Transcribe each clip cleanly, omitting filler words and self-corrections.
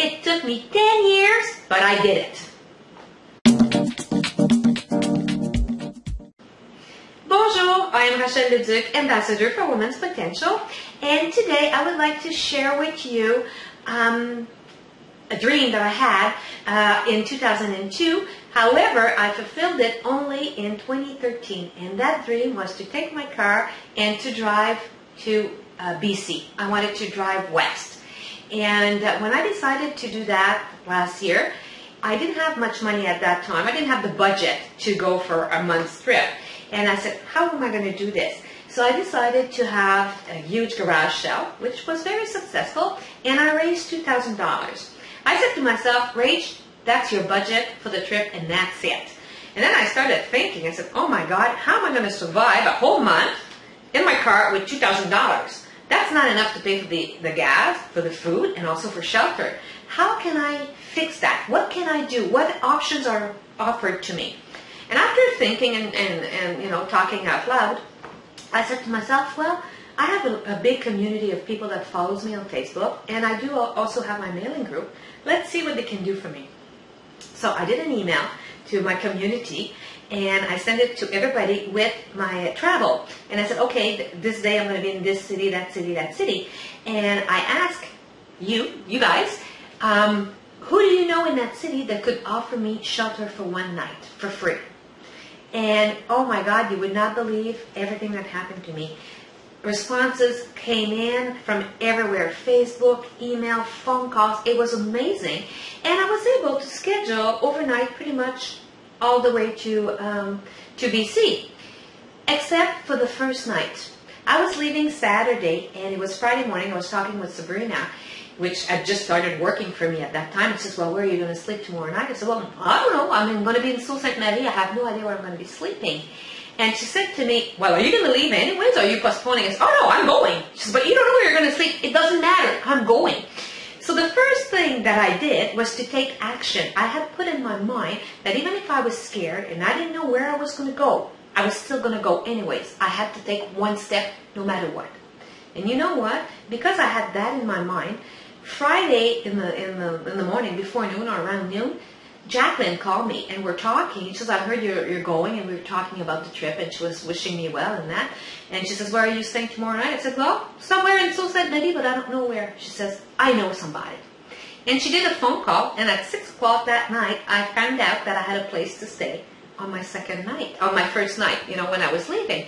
It took me 10 years, but I did it. Bonjour, I am Rachel Leduc, Ambassador for Women's Potential, and today I would like to share with you a dream that I had in 2002. However, I fulfilled it only in 2013, and that dream was to take my car and to drive to BC. I wanted to drive west. And when I decided to do that last year, I didn't have much money at that time. I didn't have the budget to go for a month's trip. And I said, how am I going to do this? So I decided to have a huge garage sale, which was very successful, and I raised $2,000. I said to myself, Rach, that's your budget for the trip, and that's it. And then I started thinking, I said, oh my God, how am I going to survive a whole month in my car with $2,000? That's not enough to pay for the gas, for the food, and also for shelter. How can I fix that? What can I do? What options are offered to me? And after thinking and talking out loud, I said to myself, well, I have a big community of people that follows me on Facebook, and I do also have my mailing group. Let's see what they can do for me. So I did an email to my community, and I sent it to everybody with my travel. And I said, okay, this day I'm going to be in this city, that city, that city. And I asked you guys, who do you know in that city that could offer me shelter for one night for free? And oh my God, you would not believe everything that happened to me. Responses came in from everywhere, Facebook, email, phone calls. It was amazing. And I was able to schedule overnight pretty much all the way to BC, except for the first night. I was leaving Saturday, and it was Friday morning. I was talking with Sabrina, which had just started working for me at that time. She says, well, where are you going to sleep tomorrow night? I said, well, I don't know. I'm going to be in Sault Ste. Marie. I have no idea where I'm going to be sleeping. And she said to me, well, are you going to leave anyways, or are you postponing? I said, oh, no, I'm going. She said, but you don't know where you're going to sleep. It doesn't matter. I'm going. So the first thing that I did was to take action. I had put in my mind that even if I was scared and I didn't know where I was going to go, I was still going to go anyways. I had to take one step no matter what. And you know what? Because I had that in my mind, Friday in the morning before noon or around noon, Jacqueline called me and we're talking. She says, I heard you're going, and we were talking about the trip, and she was wishing me well and that. And she says, where are you staying tomorrow night? I said, well, somewhere in Sault Ste. Marie, but I don't know where. She says, I know somebody. And she did a phone call, and at 6 o'clock that night, I found out that I had a place to stay on my first night, when I was leaving.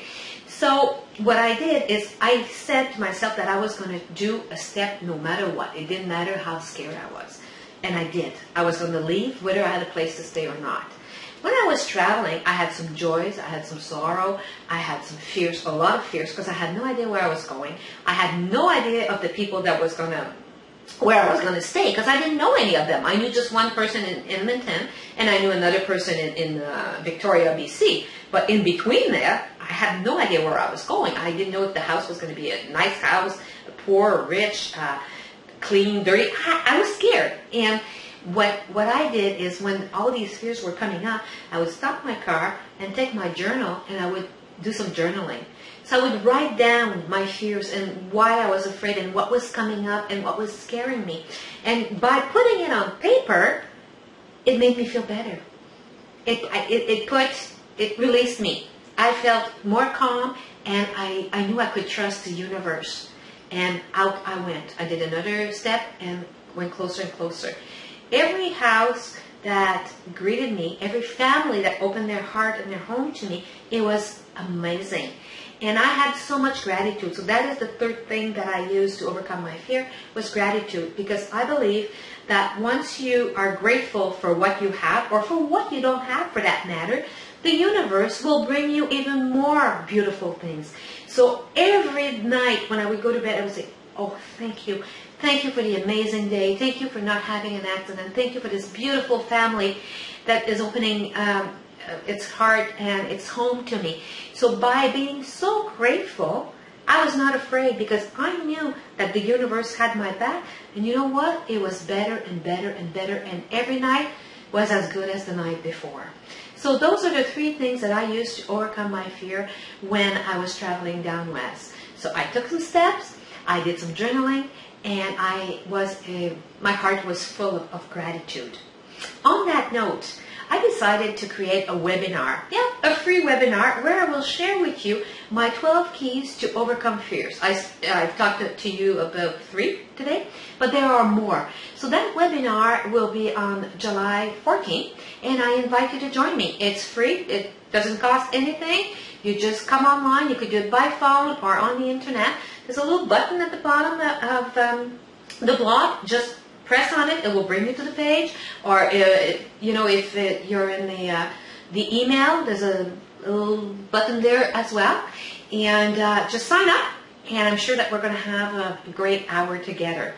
So what I did is I said to myself that I was going to do a step no matter what. It didn't matter how scared I was. And I did. I was going to leave whether I had a place to stay or not. When I was traveling, I had some joys, I had some sorrow, I had some fears, a lot of fears, because I had no idea where I was going. I had no idea of the people where I was going to stay, because I didn't know any of them. I knew just one person in Edmonton, and I knew another person in Victoria, BC. But in between there, I had no idea where I was going. I didn't know if the house was going to be a nice house, poor, rich, clean, dirty. I was scared. And what I did is, when all these fears were coming up, I would stop my car and take my journal, and I would do some journaling. So I would write down my fears and why I was afraid and what was coming up and what was scaring me. And by putting it on paper, it made me feel better. It released me. I felt more calm, and I knew I could trust the universe. And out I went. I did another step and went closer and closer. Every house that greeted me, every family that opened their heart and their home to me, it was amazing. And I had so much gratitude. So that is the third thing that I used to overcome my fear, was gratitude. Because I believe that once you are grateful for what you have, or for what you don't have for that matter, the universe will bring you even more beautiful things. So every night when I would go to bed, I would say, oh, thank you. Thank you for the amazing day. Thank you for not having an accident. Thank you for this beautiful family that is opening its heart and its home to me. So by being so grateful, I was not afraid, because I knew that the universe had my back. And you know what? It was better and better and better. And every night was as good as the night before. So those are the three things that I used to overcome my fear when I was traveling down west. So I took some steps, I did some journaling, and my heart was full of gratitude. On that note, I decided to create a webinar, a free webinar where I will share with you my 12 keys to overcome fears. I've talked to you about 3 today, but there are more. So that webinar will be on July 14th, and I invite you to join me. It's free. It doesn't cost anything. You just come online. You could do it by phone or on the internet. There's a little button at the bottom of the blog. Just press on it. It will bring you to the page. Or if you're in the email, there's a little button there as well. And just sign up. And I'm sure that we're going to have a great hour together.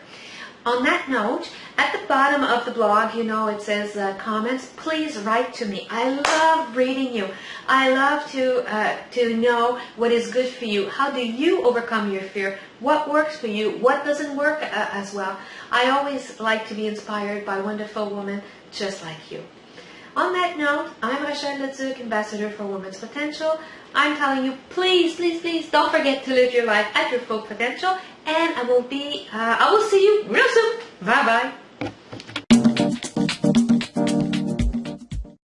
On that note, at the bottom of the blog, it says comments. Please write to me. I love reading you. I love to know what is good for you. How do you overcome your fear? What works for you? What doesn't work as well? I always like to be inspired by wonderful women just like you. On that note, I'm Rachel Leduc, Ambassador for Women's Potential. I'm telling you, please, please, please don't forget to live your life at your full potential. And I will see you real soon. Bye-bye.